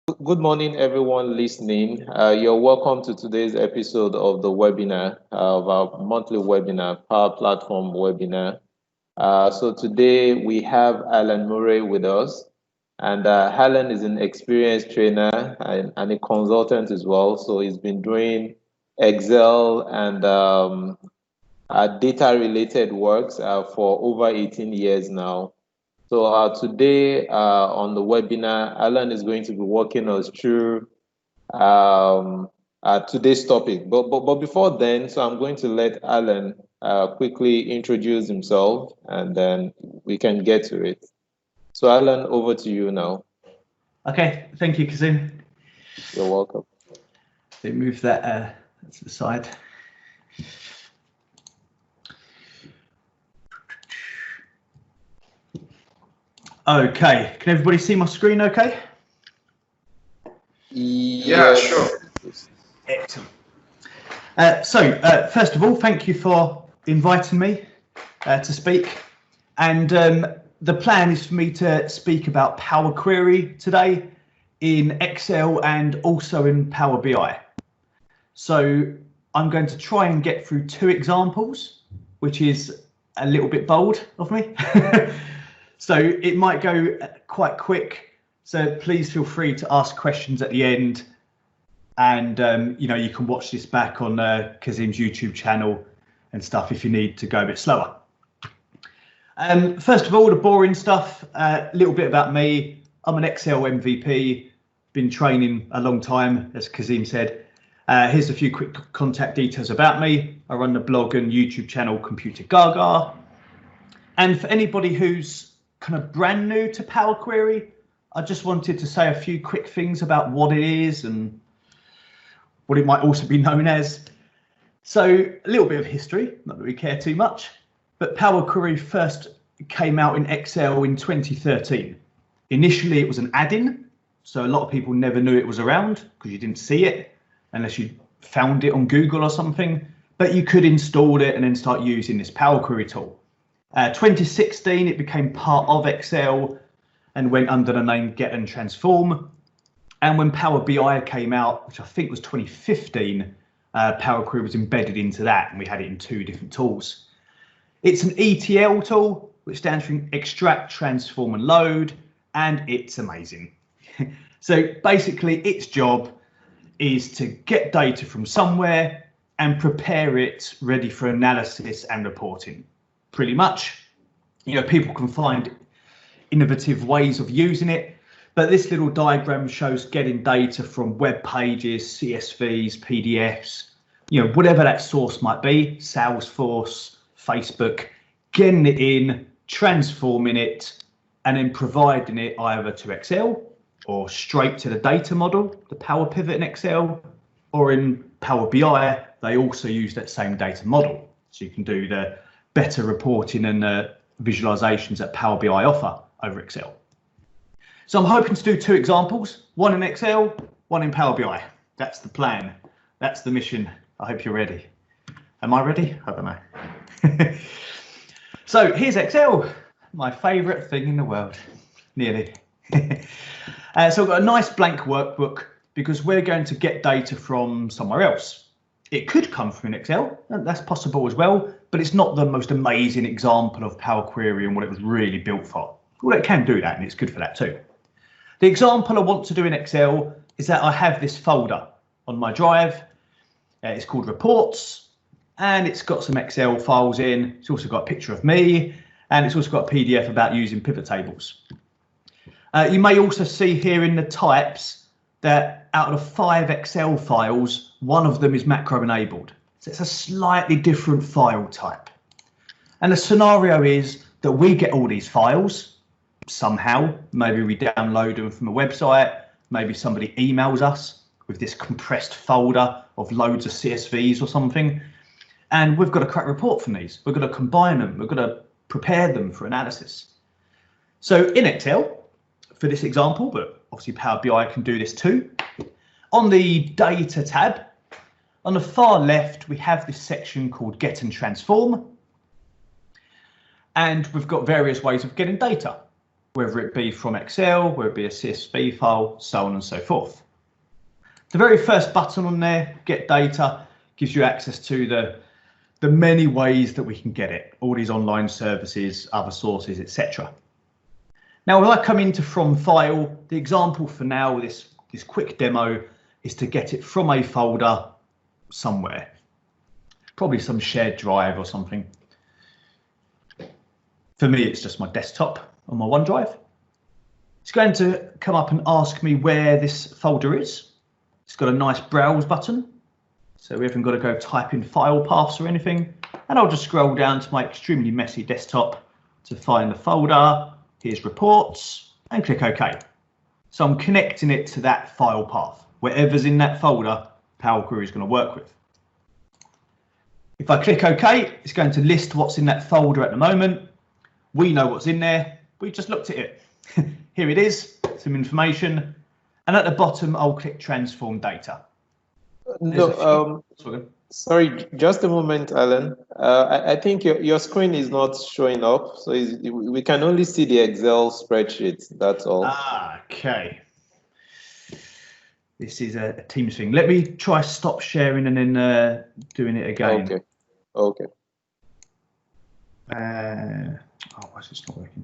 Good morning, everyone listening. You're welcome to today's episode of the webinar, of our monthly webinar, Power Platform webinar. So today we have Alan Murray with us, and Alan is an experienced trainer and a consultant as well. So he's been doing Excel and data-related works for over 18 years now. So today on the webinar, Alan is going to be walking us through today's topic. But before then, so I'm going to let Alan quickly introduce himself, and then we can get to it. So Alan, over to you now. Okay, thank you, Kazim. You're welcome. So move that to the side. Okay, can everybody see my screen okay? Yeah, sure. Excellent. First of all, thank you for inviting me to speak. And the plan is for me to speak about Power Query today in Excel and also in Power BI. So I'm going to try and get through two examples, which is a little bit bold of me. So it might go quite quick. So please feel free to ask questions at the end. And, you can watch this back on Kazim's YouTube channel and stuff if you need to go a bit slower. First of all, the boring stuff, a little bit about me. I'm an Excel MVP, been training a long time, as Kazim said. Here's a few quick contact details about me. I run the blog and YouTube channel Computer Gaga. And for anybody who's kind of brand new to Power Query, I just wanted to say a few quick things about what it is and what it might also be known as. So a little bit of history, not that we care too much, but Power Query first came out in Excel in 2013. Initially, it was an add-in, so a lot of people never knew it was around because you didn't see it unless you found it on Google or something, but you could install it and then start using this Power Query tool. 2016, it became part of Excel and went under the name Get and Transform. And when Power BI came out, which I think was 2015, Power Query was embedded into that, and we had it in two different tools. It's an ETL tool, which stands for Extract, Transform and Load, and it's amazing. So basically, its job is to get data from somewhere and prepare it ready for analysis and reporting. Pretty much, people can find innovative ways of using it, but this little diagram shows getting data from web pages, CSVs, PDFs, whatever that source might be, Salesforce, Facebook, getting it in, transforming it, and then providing it either to Excel or straight to the data model, the Power Pivot in Excel, or in Power BI, they also use that same data model. So you can do the better reporting and visualizations that Power BI offer over Excel. So I'm hoping to do two examples, one in Excel, one in Power BI. That's the plan. That's the mission. I hope you're ready. Am I ready? I don't know. So here's Excel, my favorite thing in the world, nearly. So I've got a nice blank workbook because we're going to get data from somewhere else. It could come from Excel, and that's possible as well, but it's not the most amazing example of Power Query and what it was really built for. Well, it can do that, and it's good for that too. The example I want to do in Excel is that I have this folder on my drive. It's called Reports, and it's got some Excel files in. It's also got a picture of me, and it's also got a PDF about using pivot tables. You may also see here in the types that out of the 5 Excel files, one of them is macro enabled. So it's a slightly different file type. And the scenario is that we get all these files somehow. Maybe we download them from a website. Maybe somebody emails us with this compressed folder of loads of CSVs or something. And we've got to create a report from these. We've got to combine them. We've got to prepare them for analysis. So in Excel, for this example, but obviously Power BI can do this too. On the Data tab, on the far left, we have this section called Get and Transform. And we've got various ways of getting data. whether it be from Excel, whether it be a CSV file, so on and so forth. The very first button on there, Get Data, gives you access to the many ways that we can get it, all these online services, other sources, etc. Now, when I come into From File, the example for now, this quick demo, is to get it from a folder somewhere, probably some shared drive or something. For me, it's just my desktop on my OneDrive. It's going to come up and ask me where this folder is. It's got a nice browse button, so we haven't got to go type in file paths or anything. And I'll just scroll down to my extremely messy desktop to find the folder. Here's reports and click OK. So I'm connecting it to that file path. Whatever's in that folder, Power Query is going to work with. If I click OK, it's going to list what's in that folder at the moment. We know what's in there. We just looked at it. Here it is, some information. And at the bottom, I'll click Transform Data. No, sorry, just a moment, Alan. I think your screen is not showing up, so we can only see the Excel spreadsheet, that's all. Ah, okay. This is a Teams thing. Let me try stop sharing and then doing it again. Okay. Okay. Oh, why is this not working?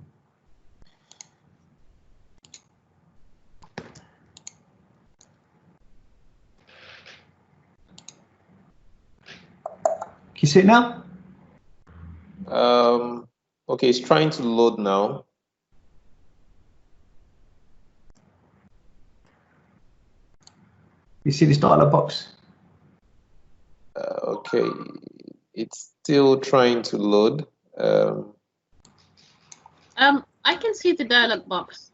Can you see it now? Okay, it's trying to load now. You see this dialog box? Okay, it's still trying to load. I can see the dialog box.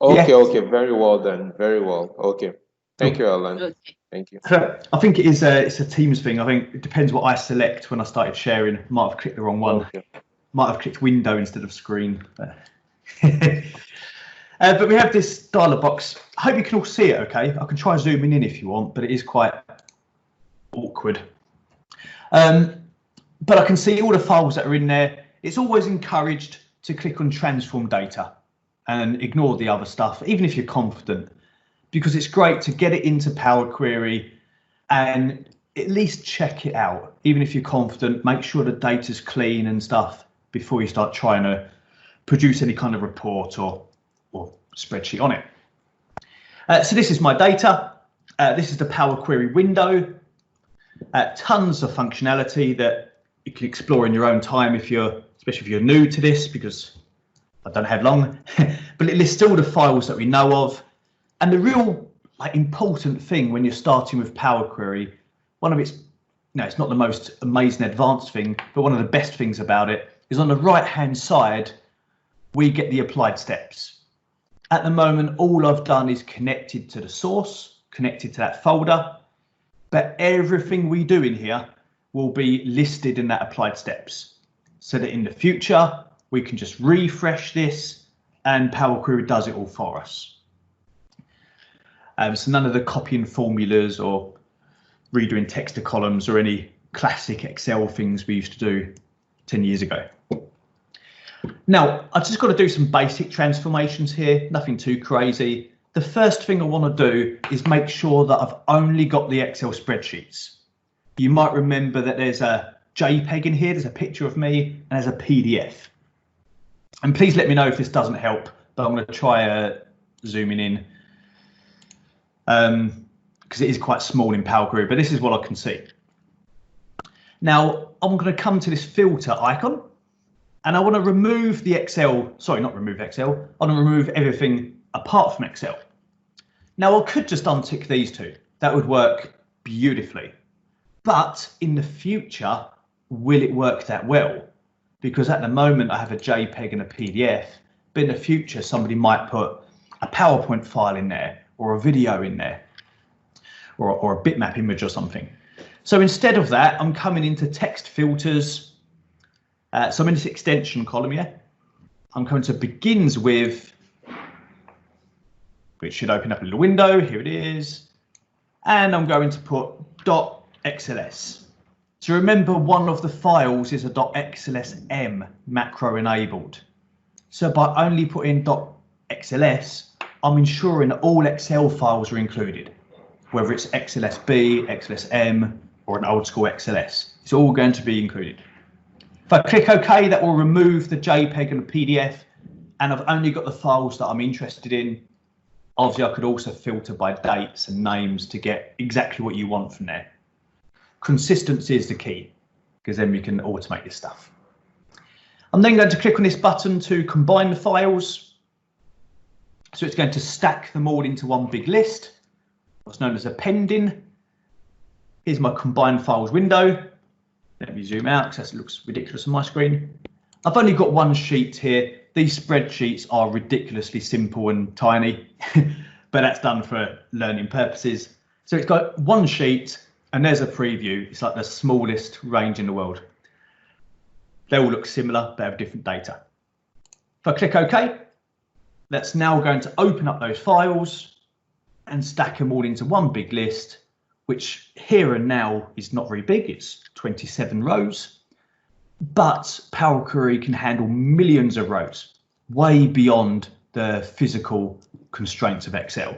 Okay, Yeah. okay, very well then, very well. Okay, thank you, Alan. Okay. Thank you. I think it is it's a Teams thing. I think it depends what I select when I started sharing. Might have clicked the wrong one. Okay. Might have clicked window instead of screen. But we have this dialog box. I hope you can all see it okay. I can try zooming in if you want, but it is quite awkward. But I can see all the files that are in there. It's always encouraged to click on Transform Data and ignore the other stuff, even if you're confident, because it's great to get it into Power Query and at least check it out. Even if you're confident, make sure the data's clean and stuff before you start trying to produce any kind of report or spreadsheet on it. So this is my data. This is the Power Query window. Tons of functionality that you can explore in your own time especially if you're new to this, because I don't have long. But it lists all the files that we know of. And the real important thing when you're starting with Power Query, one of its, it's not the most amazing advanced thing, but one of the best things about it is on the right-hand side, we get the applied steps. At the moment, all I've done is connected to the source, connected to that folder, but everything we do in here will be listed in that applied steps, so that in the future, we can just refresh this and Power Query does it all for us. So none of the copying formulas or redoing text to columns or any classic Excel things we used to do 10 years ago. Now, I've just got to do some basic transformations here, nothing too crazy. The first thing I want to do is make sure that I've only got the Excel spreadsheets. You might remember that there's a JPEG in here, there's a picture of me, and there's a PDF. And please let me know if this doesn't help, but I'm going to try zooming in because it is quite small in Power Query, but this is what I can see. Now, I'm going to come to this filter icon and I want to remove the Excel, sorry, not remove Excel, I want to remove everything apart from Excel. Now, I could just untick these two. That would work beautifully. But in the future, will it work that well? Because at the moment I have a JPEG and a PDF, but in the future somebody might put a PowerPoint file in there or a video in there or a bitmap image or something. So instead of that, I'm coming into text filters. So I'm in this extension column here. I'm coming to begins with, which should open up a little window. Here it is. And I'm going to put .xls. So remember, one of the files is a .xlsm macro enabled. So by only putting .xls, I'm ensuring that all Excel files are included, whether it's XLSB, XLSM, or an old school XLS. It's all going to be included. If I click OK, that will remove the JPEG and the PDF, and I've only got the files that I'm interested in. Obviously, I could also filter by dates and names to get exactly what you want from there. Consistency is the key, because then we can automate this stuff. I'm then going to click on this button to combine the files. So it's going to stack them all into one big list, what's known as appending. Here's my combined files window. Let me zoom out because that looks ridiculous on my screen. I've only got one sheet here. These spreadsheets are ridiculously simple and tiny, but that's done for learning purposes. So it's got one sheet and there's a preview. It's like the smallest range in the world. They all look similar, they have different data. If I click OK, that's now going to open up those files and stack them all into one big list, which here and now is not very big. It's 27 rows, but Power Query can handle millions of rows, way beyond the physical constraints of Excel,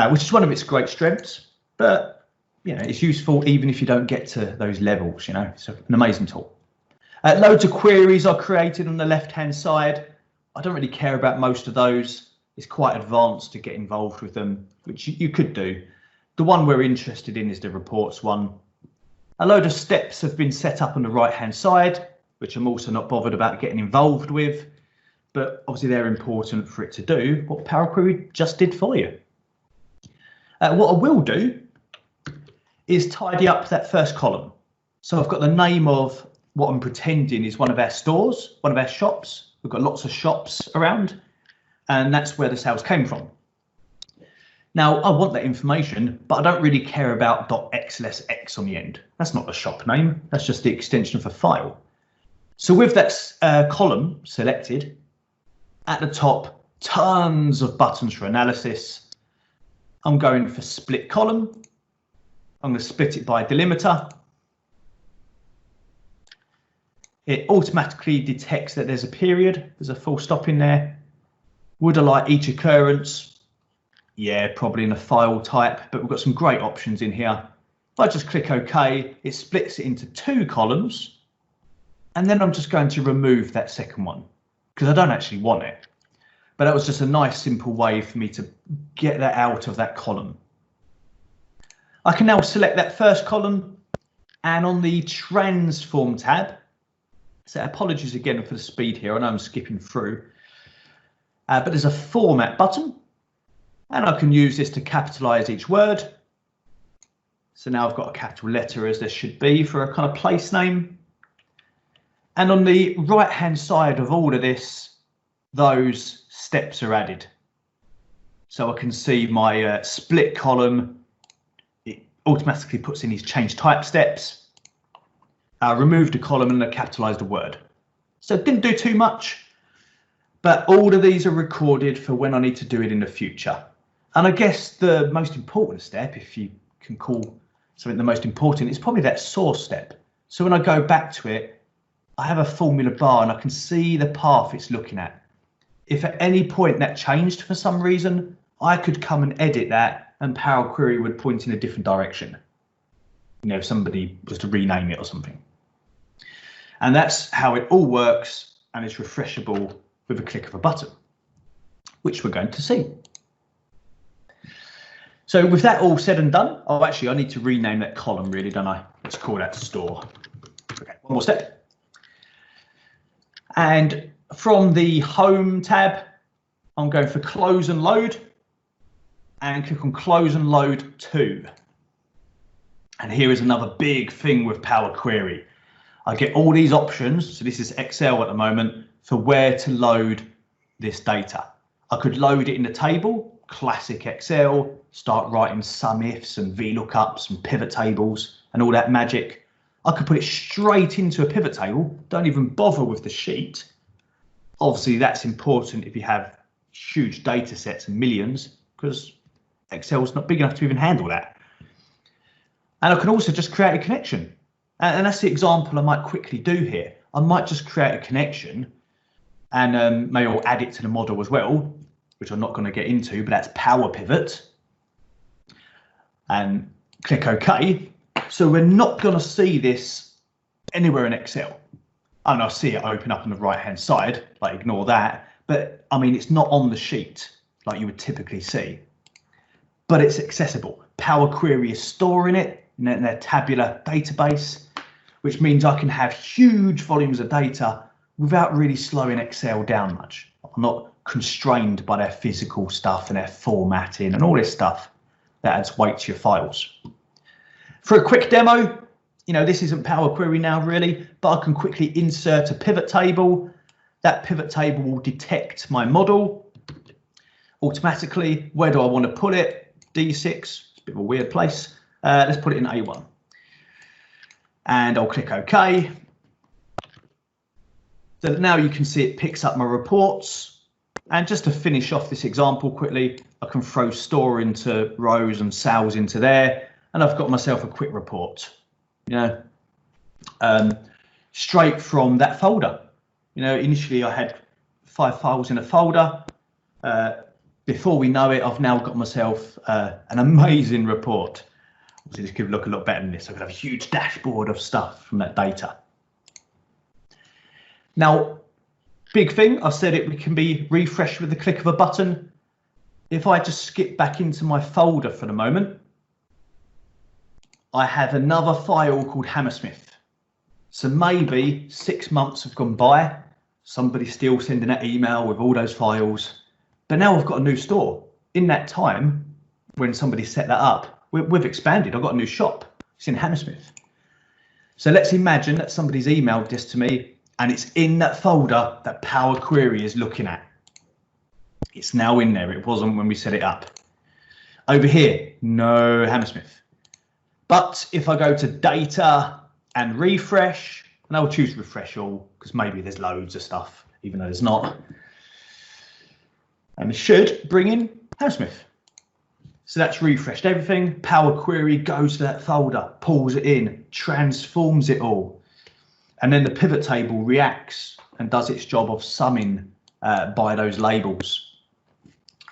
which is one of its great strengths. But it's useful even if you don't get to those levels. It's an amazing tool. Loads of queries are created on the left-hand side. I don't really care about most of those. It's quite advanced to get involved with them, which you could do. The one we're interested in is the reports one. A load of steps have been set up on the right-hand side, which I'm also not bothered about getting involved with, but obviously they're important for it to do what Power Query just did for you. What I will do is tidy up that first column. So I've got the name of what I'm pretending is one of our stores, one of our shops. We've got lots of shops around, and that's where the sales came from. Now, I want that information, but I don't really care about .xlsx on the end. That's not the shop name. That's just the extension of a file. So with that column selected, at the top, tons of buttons for analysis. I'm going for split column. I'm going to split it by delimiter. It automatically detects that there's a period. There's a full stop in there. Would I like each occurrence? Yeah, probably in a file type, but we've got some great options in here. If I just click OK, it splits it into two columns. And then I'm just going to remove that second one because I don't actually want it. But that was just a nice, simple way for me to get that out of that column. I can now select that first column, and on the Transform tab, so apologies again for the speed here, I know I'm skipping through, but there's a Format button, and I can use this to capitalize each word. So now I've got a capital letter as there should be for a kind of place name. And on the right-hand side of all of this, those steps are added. So I can see my split column. It automatically puts in these change type steps. I removed a column and I capitalized a word. So it didn't do too much, but all of these are recorded for when I need to do it in the future. And I guess the most important step, if you can call something the most important, is probably that source step. So when I go back to it, I have a formula bar and I can see the path it's looking at. If at any point that changed for some reason, I could come and edit that and Power Query would point in a different direction. If somebody was to rename it or something. And that's how it all works, and it's refreshable with a click of a button, which we're going to see. So with that all said and done, I need to rename that column really, don't I? Let's call that store. Okay, one more step. And from the Home tab, I'm going for Close and Load, and click on Close and Load to. And here is another big thing with Power Query. I get all these options, so this is Excel at the moment, for where to load this data. I could load it in the table, classic Excel, start writing sum ifs and VLOOKUPs and pivot tables and all that magic. I could put it straight into a pivot table, don't even bother with the sheet. Obviously, that's important if you have huge data sets and millions, because Excel's not big enough to even handle that. And I can also just create a connection. And that's the example I might quickly do here. I might just create a connection and maybe I'll add it to the model as well, which I'm not going to get into, but that's Power Pivot. And click OK. So we're not going to see this anywhere in Excel. And I'll see it open up on the right-hand side, like ignore that. But I mean, it's not on the sheet like you would typically see, but it's accessible. Power Query is storing it in their tabular database, which means I can have huge volumes of data without really slowing Excel down much. I'm not constrained by their physical stuff and their formatting and all this stuff that adds weight to your files. For a quick demo, this isn't Power Query now really, but I can quickly insert a pivot table. That pivot table will detect my model automatically. Where do I want to put it? D6, it's a bit of a weird place. Let's put it in A1. And I'll click OK. So now you can see it picks up my reports. And just to finish off this example quickly, I can throw store into rows and cells into there. And I've got myself a quick report, straight from that folder. Initially I had 5 files in a folder. Before we know it, I've now got myself an amazing report. Obviously, this could look a lot better than this. I could have a huge dashboard of stuff from that data. Now, big thing, I've said it can be refreshed with the click of a button. If I just skip back into my folder for the moment, I have another file called Hammersmith. So maybe 6 months have gone by. Somebody's still sending that email with all those files. But now we've got a new store. In that time, when somebody set that up, we've expanded. I've got a new shop. It's in Hammersmith. So let's imagine that somebody's emailed this to me and it's in that folder that Power Query is looking at. It's now in there. It wasn't when we set it up. Over here, no Hammersmith. But if I go to data and refresh, and I'll choose refresh all because maybe there's loads of stuff, even though there's not. And it should bring in Hammersmith. So that's refreshed everything. Power Query goes to that folder, pulls it in, transforms it all. And then the pivot table reacts and does its job of summing by those labels.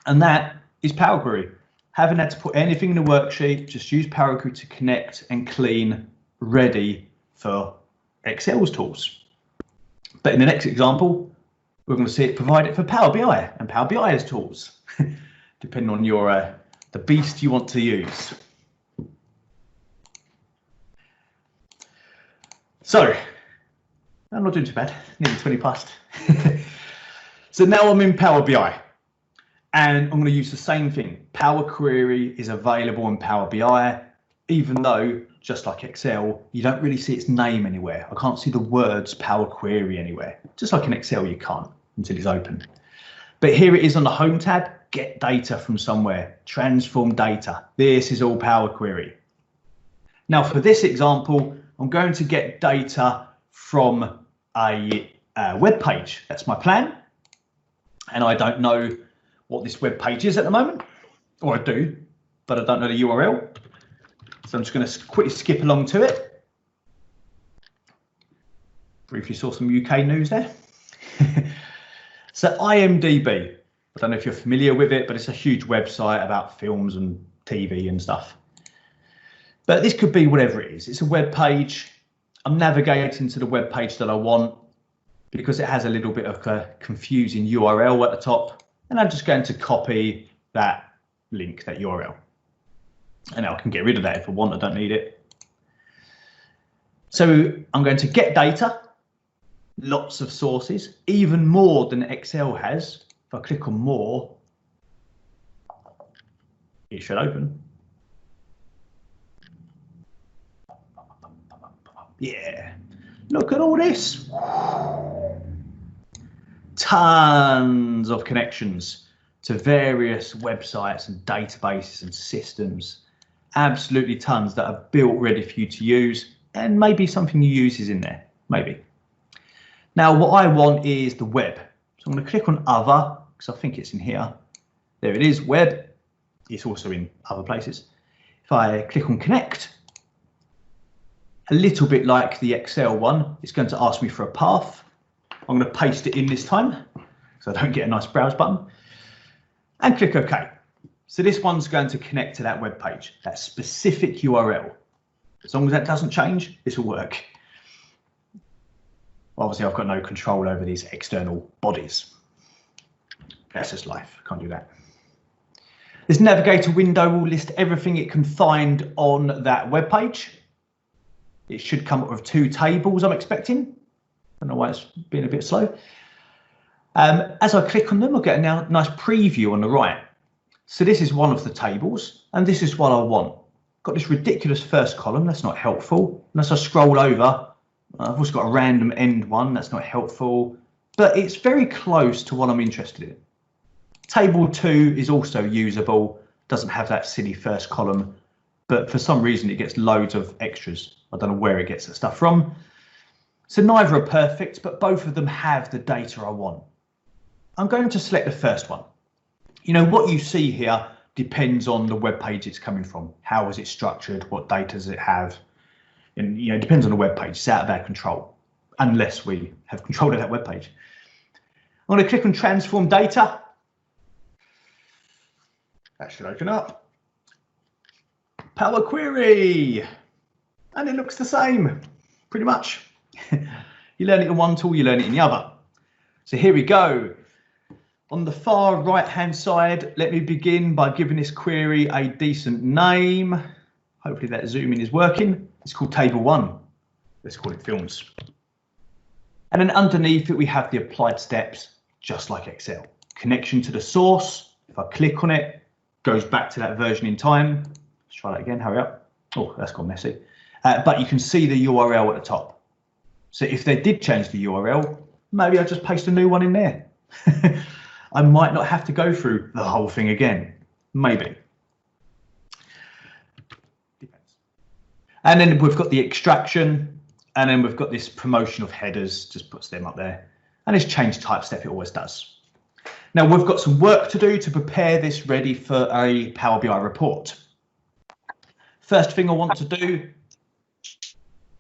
And that is Power Query. Haven't had to put anything in the worksheet, just use Power Query to connect and clean, ready for Excel's tools. But in the next example, we're going to see it provide it for Power BI and Power BI's tools, depending on your the beast you want to use. So, I'm not doing too bad, nearly 20 past. So now I'm in Power BI and I'm going to use the same thing. Power Query is available in Power BI, even though, just like Excel, you don't really see its name anywhere. I can't see the words Power Query anywhere. Just like in Excel, you can't until it's open. But here it is on the Home tab, get data from somewhere, transform data. This is all Power Query. Now for this example, I'm going to get data from a web page. That's my plan. And I don't know what this web page is at the moment, or I do, but I don't know the URL. So I'm just going to quickly skip along to it. Briefly saw some UK news there. So IMDb, I don't know if you're familiar with it, but it's a huge website about films and TV and stuff. But this could be whatever it is. It's a web page. I'm navigating to the web page that I want because it has a little bit of a confusing URL at the top. And I'm just going to copy that link, that URL. And I can get rid of that if I want, I don't need it. So I'm going to get data, lots of sources, even more than Excel has. If I click on more, it should open. Yeah, look at all this. Tons of connections to various websites and databases and systems. Absolutely tons that are built ready for you to use, and maybe something you use is in there, maybe. Now what I want is the web. So I'm going to click on other, because I think it's in here. There it is, web. It's also in other places. If I click on connect, a little bit like the Excel one, it's going to ask me for a path. I'm going to paste it in this time. so I don't get a nice browse button, and click OK. So this one's going to connect to that web page, that specific URL. As long as that doesn't change, this will work. Obviously, I've got no control over these external bodies. That's just life, can't do that. This navigator window will list everything it can find on that web page. It should come up with 2 tables, I'm expecting. I don't know why it's been a bit slow. As I click on them, I'll get a nice preview on the right. So this is one of the tables, and this is what I want. Got this ridiculous first column, that's not helpful. And as I scroll over, I've also got a random end one, that's not helpful. But it's very close to what I'm interested in. Table 2 is also usable, doesn't have that silly first column, but for some reason it gets loads of extras. I don't know where it gets that stuff from. So neither are perfect, but both of them have the data I want. I'm going to select the first one. You know, what you see here depends on the web page it's coming from. How is it structured? What data does it have? And, you know, it depends on the web page. It's out of our control, unless we have control of that web page. I'm going to click on transform data. That should open up. Power Query. And it looks the same, pretty much. You learn it in one tool, you learn it in the other. So here we go. On the far right-hand side, let me begin by giving this query a decent name. Hopefully that zoom in is working. It's called Table 1. Let's call it Films. And then underneath it, we have the applied steps, just like Excel. Connection to the source. If I click on it, goes back to that version in time. Let's try that again, hurry up. Oh, that's gone messy. But you can see the URL at the top. So if they did change the URL, maybe I'll just paste a new one in there. I might not have to go through the whole thing again, maybe. And then we've got the extraction, and then we've got this promotion of headers, just puts them up there. And this change type step, it always does. Now we've got some work to do to prepare this ready for a Power BI report. First thing I want to do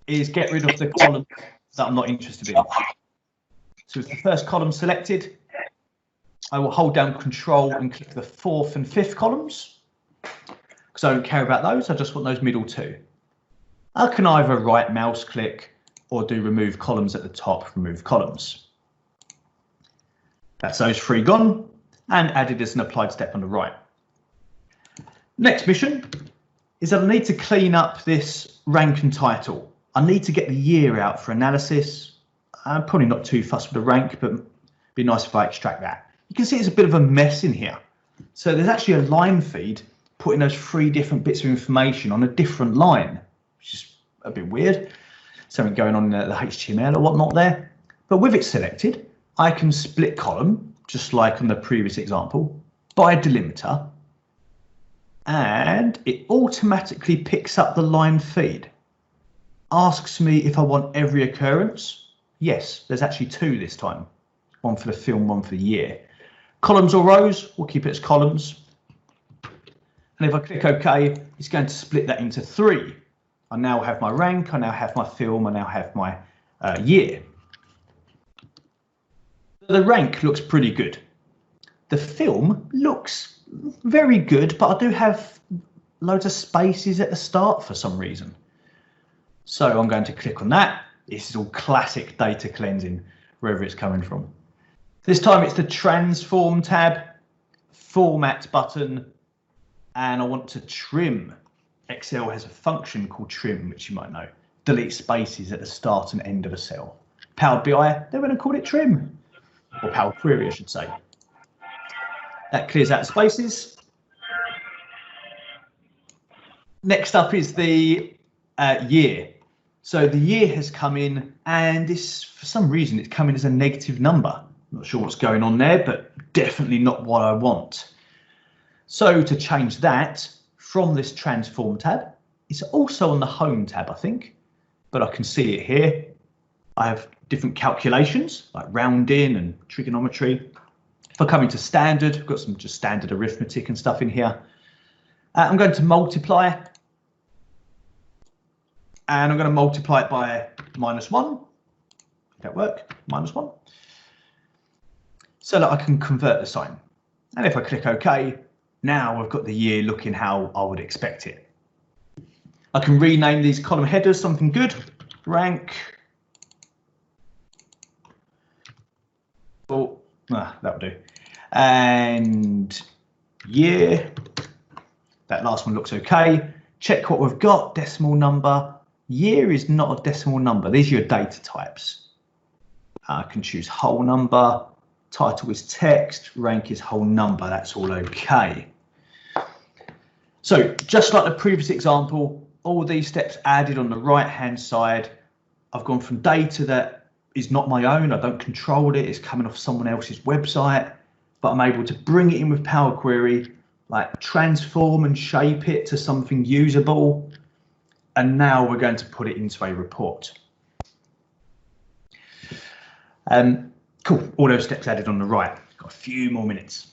is get rid of the column that I'm not interested in. So with the first column selected, I will hold down Control and click the 4th and 5th columns, because I don't care about those, I just want those middle 2. I can either right mouse click or do remove columns at the top, remove columns. That's those 3 gone and added as an applied step on the right. Next mission is that I need to clean up this rank and title. I need to get the year out for analysis. I'm probably not too fussed with the rank, but it'd be nice if I extract that. You can see it's a bit of a mess in here. So there's actually a line feed putting those 3 different bits of information on a different line, which is a bit weird. Something going on in the HTML or whatnot there. But with it selected, I can split column, just like on the previous example, by a delimiter. And it automatically picks up the line feed. Asks me if I want every occurrence. Yes, there's actually 2 this time. One for the film, one for the year. Columns or rows, we'll keep it as columns. And if I click OK, it's going to split that into 3. I now have my rank, I now have my film, I now have my year. The rank looks pretty good. The film looks very good, but I do have loads of spaces at the start for some reason. So I'm going to click on that. This is all classic data cleansing, wherever it's coming from. This time it's the Transform tab, Format button, and I want to trim. Excel has a function called trim, which you might know. Delete spaces at the start and end of a cell. Power BI, they're going to call it trim. Or Power Query, I should say. That clears out spaces. Next up is the year. So the year has come in, and this, for some reason, it's coming as a negative number. Not sure what's going on there, but definitely not what I want. So to change that from this Transform tab, it's also on the Home tab, I think, but I can see it here. I have different calculations like rounding and trigonometry. If I come into standard, I've got some just standard arithmetic and stuff in here. I'm going to multiply, and I'm going to multiply it by -1. That work? -1. so that I can convert the sign. And if I click OK, now I've got the year looking how I would expect it. I can rename these column headers something good. Rank. Oh, that'll do. And year. That last one looks okay. Check what we've got. Decimal number. Year is not a decimal number. These are your data types. I can choose whole number. Title is text. Rank is whole number. That's all okay. So just like the previous example, all these steps added on the right hand side. I've gone from data that is not my own. I don't control it. It's coming off someone else's website, but I'm able to bring it in with Power Query, like transform and shape it to something usable. And now we're going to put it into a report. Cool, all those steps added on the right. Got a few more minutes.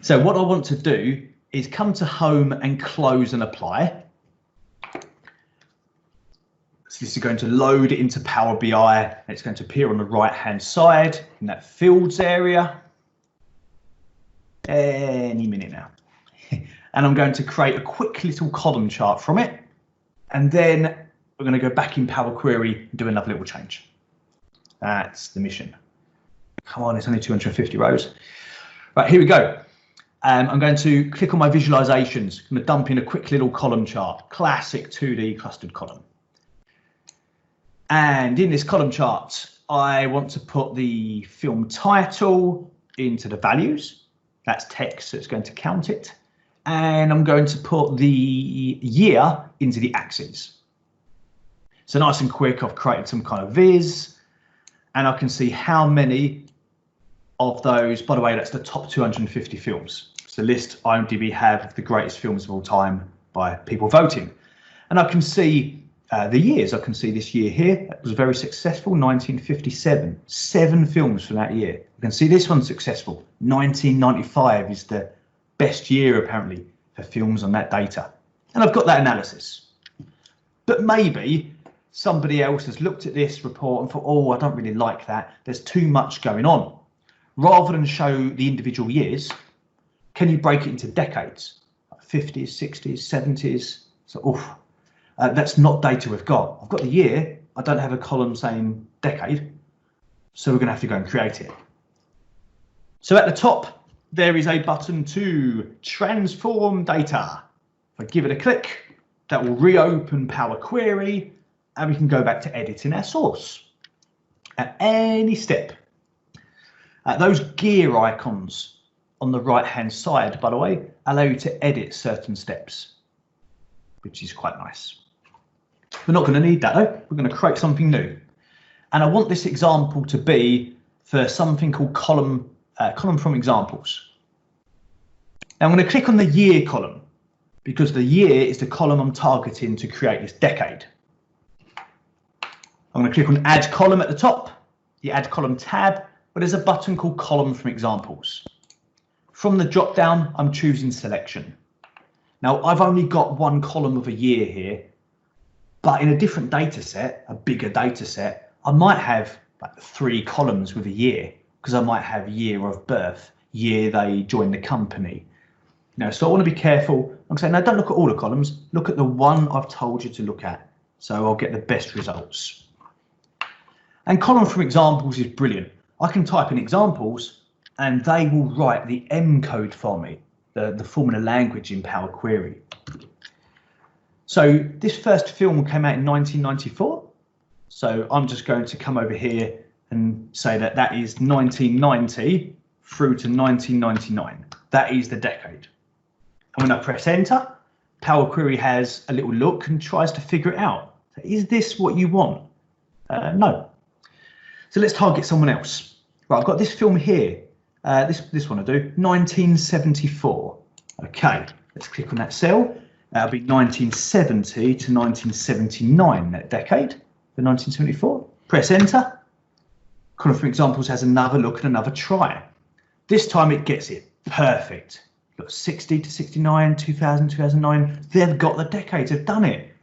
So what I want to do is come to home and close and apply. So this is going to load it into Power BI. And it's going to appear on the right hand side in that fields area. Any minute now. And I'm going to create a quick little column chart from it. And then we're going to go back in Power Query and do another little change. That's the mission. Come on, it's only 250 rows. Right, here we go. I'm going to click on my visualizations. I'm going to dump in a quick little column chart, classic 2D clustered column. And in this column chart, I want to put the film title into the values. That's text, so it's going to count it. And I'm going to put the year into the axes. So nice and quick, I've created some kind of viz, and I can see how many of those, by the way, that's the top 250 films. It's the list IMDb have of the greatest films of all time by people voting. And I can see the years. I can see this year here. It was very successful, 1957. 7 films from that year. I can see this one's successful. 1995 is the best year, apparently, for films on that data. And I've got that analysis. But maybe somebody else has looked at this report and thought, oh, I don't really like that. There's too much going on. Rather than show the individual years, can you break it into decades? 50s, 60s, 70s. So, that's not data we've got. I've got the year. I don't have a column saying decade. So we're going to have to go and create it. So at the top, there is a button to transform data. If I give it a click, that will reopen Power Query, and we can go back to editing our source at any step. Those gear icons on the right hand side, by the way, allow you to edit certain steps, which is quite nice. We're not going to need that though. We're going to create something new. And I want this example to be for something called column from examples. Now I'm going to click on the year column because the year is the column I'm targeting to create this decade. I'm going to click on add column at the top, the add column tab, but there's a button called column from examples. From the drop down, I'm choosing selection. Now I've only got one column of a year here, but in a different data set, a bigger data set, I might have like 3 columns with a year because I might have year of birth, year they joined the company. So I want to be careful. I'm saying, no, don't look at all the columns. Look at the one I've told you to look at. So I'll get the best results. And column from examples is brilliant. I can type in examples and they will write the M code for me, the formula language in Power Query. So this first film came out in 1994. So I'm just going to come over here and say that that is 1990 through to 1999. That is the decade. And when I press enter, Power Query has a little look and tries to figure it out. So is this what you want? No. So let's target someone else. Right, I've got this film here. This one I do, 1974. Okay, let's click on that cell. That'll be 1970 to 1979, that decade, for 1974. Press enter. Column from examples has another look and another try. This time it gets it perfect. Look, 60 to 69, 2000, 2009. They've got the decades, they've done it.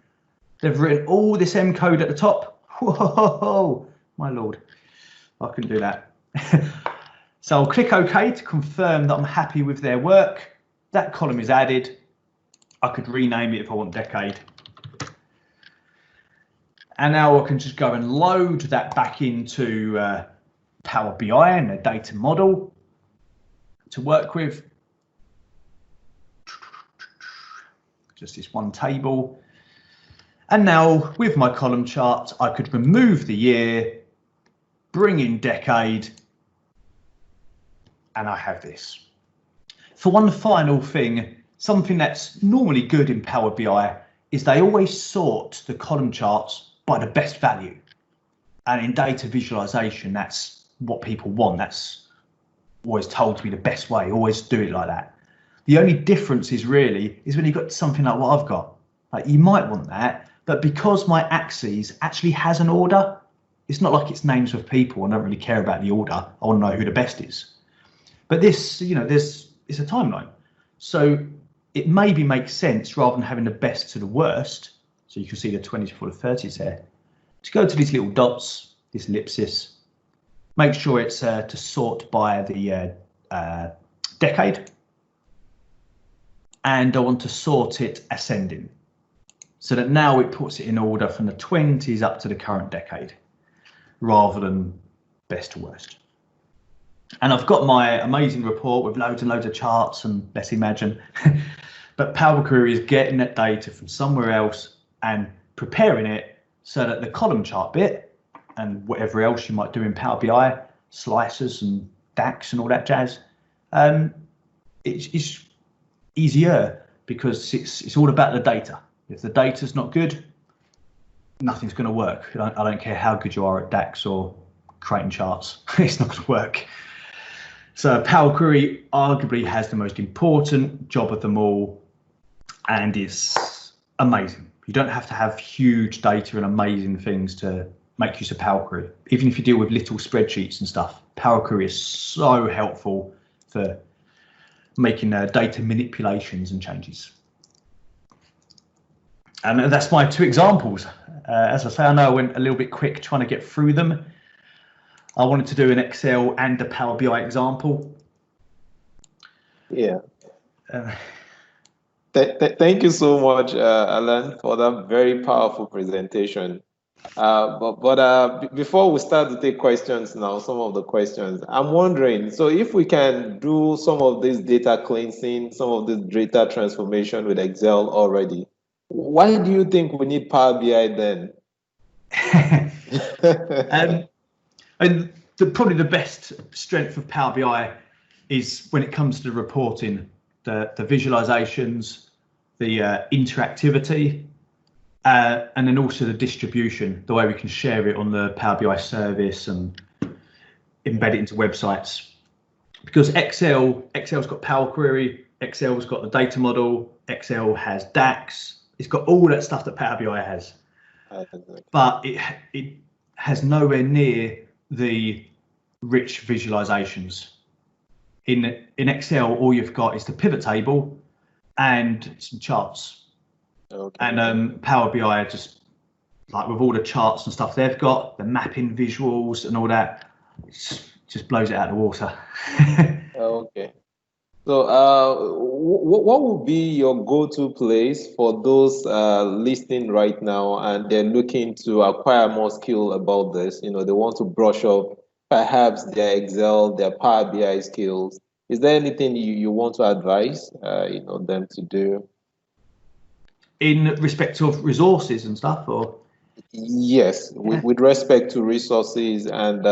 They've written all this M code at the top. Whoa, my lord, I couldn't do that. So I'll click OK to confirm that I'm happy with their work. That column is added. I could rename it if I want decade. And now I can just go and load that back into Power BI and a data model to work with. Just this one table. And now with my column chart, I could remove the year, bring in decade, and I have this. For one final thing, something that's normally good in Power BI is they always sort the column charts by the best value. And in data visualization, that's what people want. That's always told to be the best way. Always do it like that. The only difference is really is when you've got something like what I've got. Like you might want that, but because my axes actually has an order, it's not like it's names of people. I don't really care about the order. I want to know who the best is. But this, you know, it's a timeline. So it maybe makes sense rather than having the best to the worst. So you can see the 20s to the 30s there. To go to these little dots, this ellipsis, make sure it's to sort by the decade. And I want to sort it ascending so that now it puts it in order from the 20s up to the current decade rather than best to worst. And I've got my amazing report with loads and loads of charts and let's imagine, but Power Query is getting that data from somewhere else and preparing it so that the column chart bit and whatever else you might do in Power BI, slicers and DAX and all that jazz, it's easier because it's all about the data. If the data's not good, nothing's going to work. I don't care how good you are at DAX or creating charts, it's not going to work. So Power Query arguably has the most important job of them all and is amazing. You don't have to have huge data and amazing things to make use of Power Query. Even if you deal with little spreadsheets and stuff, Power Query is so helpful for making data manipulations and changes. And that's my two examples. As I say, I know I went a little bit quick trying to get through them. I wanted to do an Excel and a Power BI example. Yeah. Thank you so much, Alan, for that very powerful presentation. Before we start to take questions now, some of the questions, I'm wondering, so if we can do some of this data cleansing, some of this data transformation with Excel already, why do you think we need Power BI then? And probably the best strength of Power BI is when it comes to reporting, the visualizations, the interactivity, and then also the distribution, the way we can share it on the Power BI service and embed it into websites. Because Excel's got Power Query, Excel's got the data model, Excel has DAX, it's got all that stuff that Power BI has. But it has nowhere near the rich visualizations. In Excel, all you've got is the pivot table and some charts. Okay. And Power BI, just like with all the charts and stuff they've got, the mapping visuals and all that, just blows it out of the water. Okay. So what would be your go-to place for those listening right now and they're looking to acquire more skill about this? You know, they want to brush up perhaps their Excel, their Power BI skills. Is there anything you want to advise them to do? In respect of resources and stuff, or? Yes, with respect to resources and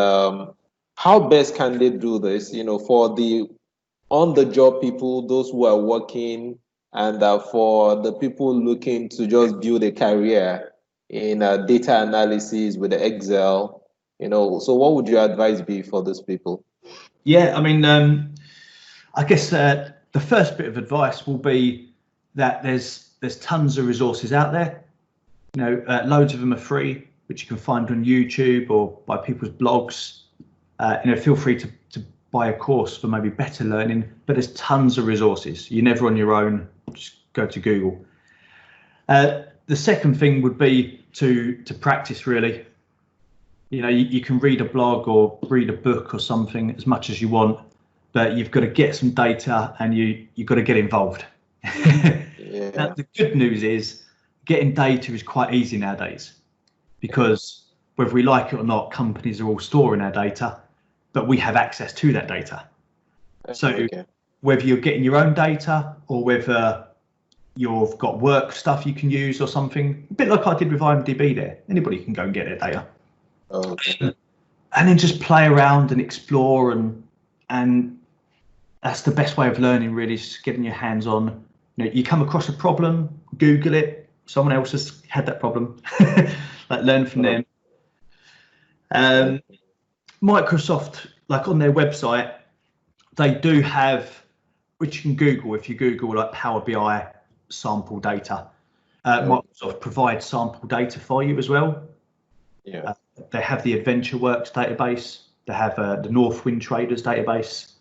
how best can they do this, for the on-the-job people, those who are working, and for the people looking to just build a career in data analysis with Excel, so what would your advice be for those people? Yeah, I mean, I guess the first bit of advice will be that there's tons of resources out there. Loads of them are free, which you can find on YouTube or by people's blogs. Feel free to buy a course for maybe better learning, but there's tons of resources. You're never on your own, just go to Google. The second thing would be to practice, really. You know, you can read a blog or read a book or something as much as you want, but you've got to get some data and you've got to get involved. Yeah. Now, the good news is getting data is quite easy nowadays, because whether we like it or not, companies are all storing our data, but we have access to that data. So whether you're getting your own data or whether you've got work stuff you can use or something, a bit like I did with IMDb there, anybody can go and get their data. Okay. And then just play around and explore, and that's the best way of learning, really, is just getting your hands on. You know, you come across a problem, Google it, someone else has had that problem, like learn from them. Microsoft, like on their website, they do have, which you can Google if you Google like Power BI sample data. Microsoft provides sample data for you as well. Yeah. They have the AdventureWorks database. They have the Northwind Traders database.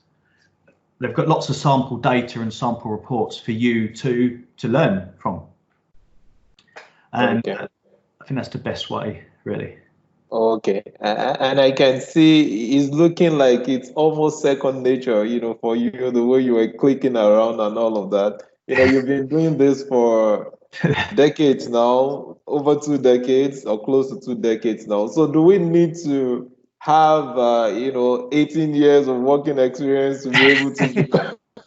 They've got lots of sample data and sample reports for you to learn from. And I think that's the best way, really. Okay, and I can see it's looking like it's almost second nature, you know, for you, the way you were clicking around and all of that. You know, you've been doing this for decades now, over 2 decades or close to 2 decades now. So do we need to have, 18 years of working experience to be able to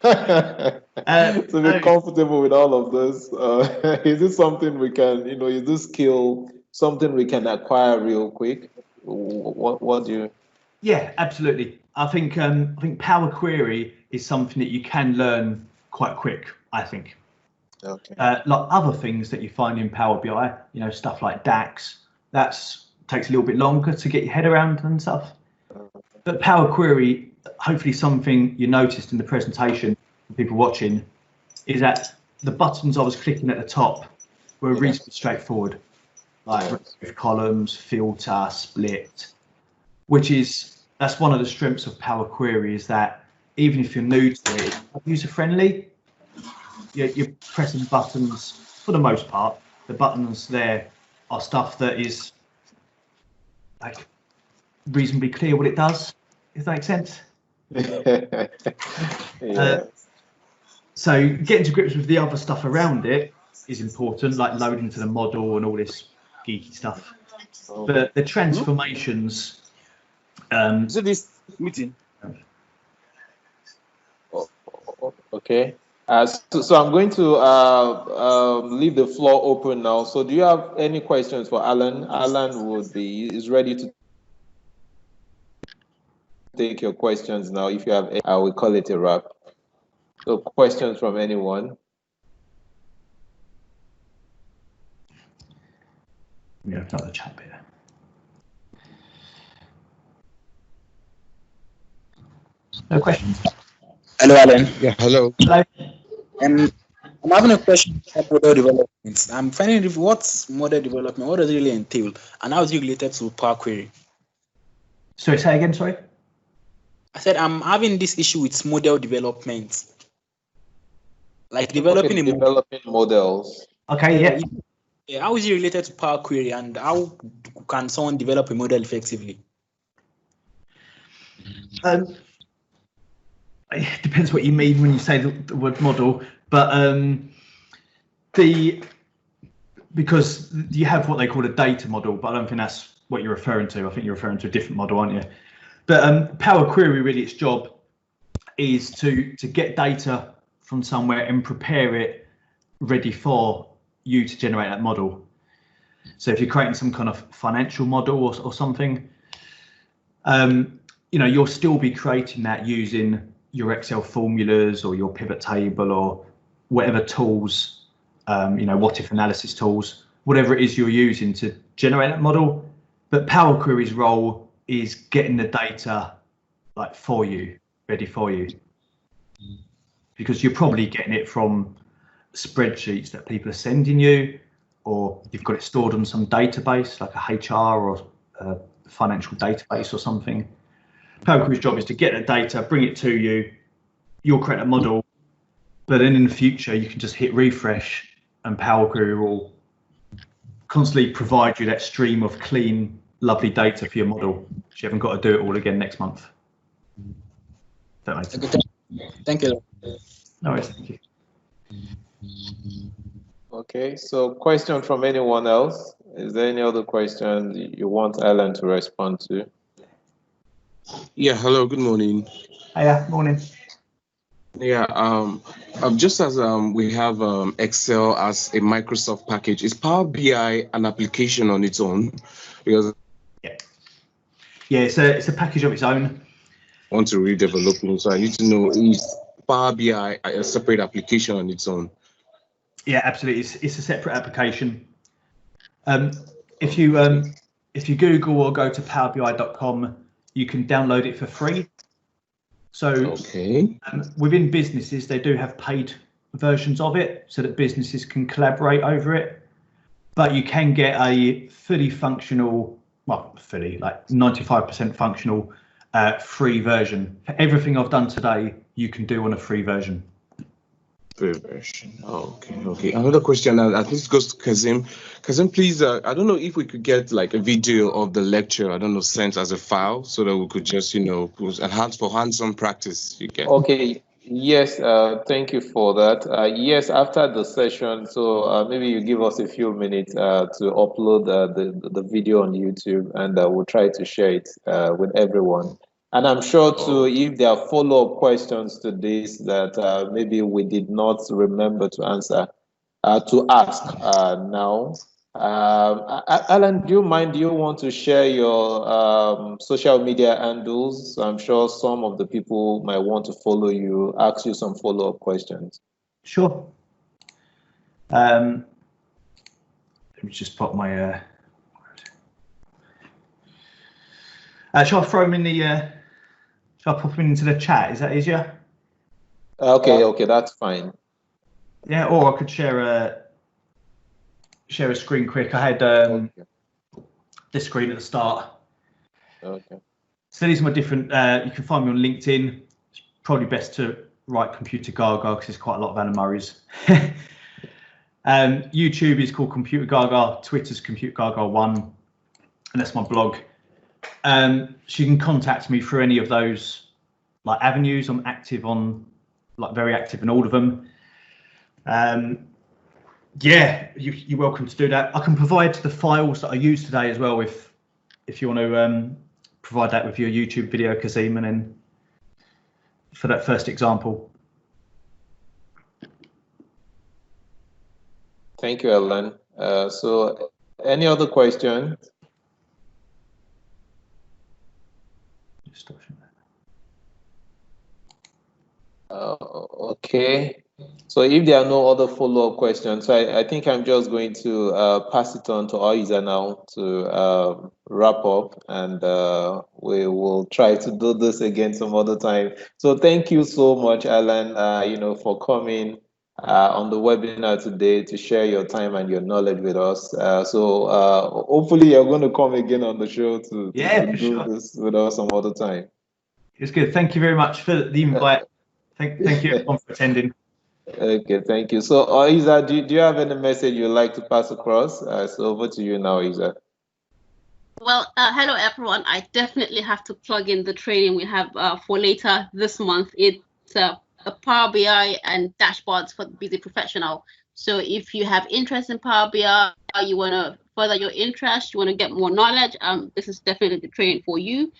to be comfortable with all of this? Is this something we can, is this skill something we can acquire real quick? What do you? Yeah, absolutely. I think Power Query is something that you can learn quite quick, I think. Okay. Like other things that you find in Power BI, you know, stuff like DAX, takes a little bit longer to get your head around and stuff. But Power Query, hopefully something you noticed in the presentation for people watching, is that the buttons I was clicking at the top were reasonably straightforward, like with columns, filter, split, that's one of the strengths of Power Query, is that even if you're new to it, it's user friendly. You're pressing buttons for the most part. The buttons there are stuff that is like reasonably clear what it does, if that makes sense. So getting to grips with the other stuff around it is important, like loading to the model and all this geeky stuff. But the transformations. So this meeting. Okay. So I'm going to leave the floor open now. So do you have any questions for Alan? Alan is ready to take your questions now. If you have any, I will call it a wrap. So questions from anyone? Yeah, another chat bit. No questions. Hello, Alan. Yeah, hello. Hello. I'm having a question about model development. I'm finding what's model development, what does it really entail, and how is it related to Power Query? Sorry, say again, sorry. I said I'm having this issue with model development. Like developing models. Okay, yeah. How is it related to Power Query, and how can someone develop a model effectively? It depends what you mean when you say the word model, but because you have what they call a data model, but I don't think that's what you're referring to. I think you're referring to a different model, aren't you? But Power Query, really, its job is to get data from somewhere and prepare it ready for you to generate that model. So if you're creating some kind of financial model or something, you'll still be creating that using your Excel formulas or your pivot table or whatever tools, what if analysis tools, whatever it is you're using to generate that model. But Power Query's role is getting the data like for you, ready for you, because you're probably getting it from spreadsheets that people are sending you, or you've got it stored on some database like a HR or a financial database or something. Power Query's job is to get the data, bring it to you, you'll create a model, but then in the future you can just hit refresh and Power Query will constantly provide you that stream of clean lovely data for your model. So you haven't got to do it all again next month. That makes sense. Thank you. No worries, thank you. Okay, so question from anyone else? Is there any other questions you want Ellen to respond to? Yeah, hello, good morning. Hiya, morning. Yeah, just as we have Excel as a Microsoft package, is Power BI an application on its own? Because Yeah, it's a package of its own. I want to redevelop it, so I need to know, is Power BI a separate application on its own? Yeah, absolutely. It's a separate application. If you Google or go to powerbi.com, you can download it for free. So Okay. Within businesses, they do have paid versions of it so that businesses can collaborate over it. But you can get a fully functional, well, fully like 95% functional free version. For everything I've done today, you can do on a free version. Free version. Okay. Another question, I think it goes to Kazim. Kazim, please, I don't know if we could get like a video of the lecture, I don't know, sent as a file so that we could just, for hands-on practice. You get. Okay, yes, thank you for that. Yes, after the session, so maybe you give us a few minutes to upload the video on YouTube, and we'll try to share it with everyone. And I'm sure too, if there are follow-up questions to this that maybe we did not remember to answer, to ask now. Alan, do you want to share your social media handles? So I'm sure some of the people might want to follow you, ask you some follow-up questions. Sure. Let me just pop my. Shall I throw them in the? Shall I pop them into the chat? Is that easier? Okay, that's fine. Yeah, or I could share a screen quick. I had this screen at the start. Okay. So these are my different. You can find me on LinkedIn. It's probably best to write Computer Gaga because there's quite a lot of Anna Murray's. YouTube is called Computer Gaga. Twitter's Computer Gaga 1, and that's my blog. So you can contact me through any of those like avenues. I'm active on, like very active in all of them. Yeah, you're welcome to do that. I can provide the files that I used today as well if you want to provide that with your YouTube video, Kazim, and then for that first example. Thank you, Ellen. So any other questions? Okay. So if there are no other follow-up questions, so I think I'm just going to pass it on to Aiza now to wrap up, and we will try to do this again some other time. So thank you so much, Alan, for coming on the webinar today to share your time and your knowledge with us. So hopefully you're going to come again on the show to do this with us some other time. It's good. Thank you very much for the invite. Thank you everyone for attending. Okay, thank you. So, Isa, do you have any message you'd like to pass across? So over to you now, Isa. Well, hello everyone. I definitely have to plug in the training we have for later this month. It's a Power BI and dashboards for the busy professional. So if you have interest in Power BI, you want to further your interest, you want to get more knowledge, this is definitely the training for you.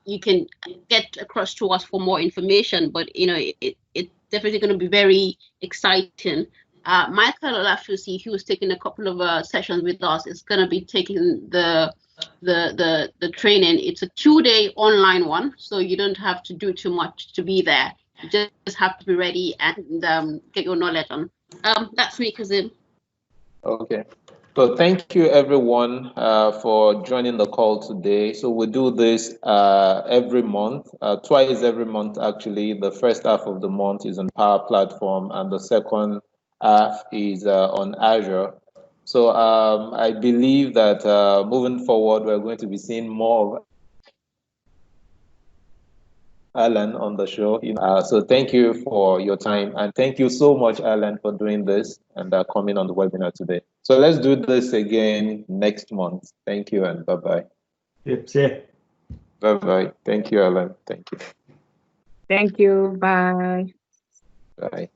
You can get across to us for more information, but it's definitely going to be very exciting. Michael Olafusi, he was taking a couple of sessions with us, is going to be taking the training. It's a 2-day online one, so you don't have to do too much to be there. You just have to be ready and get your knowledge on. That's me, Kazim. Okay. So thank you everyone for joining the call today. So we do this every month, twice every month actually. The first half of the month is on Power Platform and the second half is on Azure. So I believe that moving forward, we're going to be seeing more Alan on the show. So thank you for your time, and thank you so much, Alan, for doing this and coming on the webinar today. So let's do this again next month. Thank you, and bye-bye. Yep, see ya. Bye-bye. Thank you, Alan. Thank you. Thank you. Bye. Bye.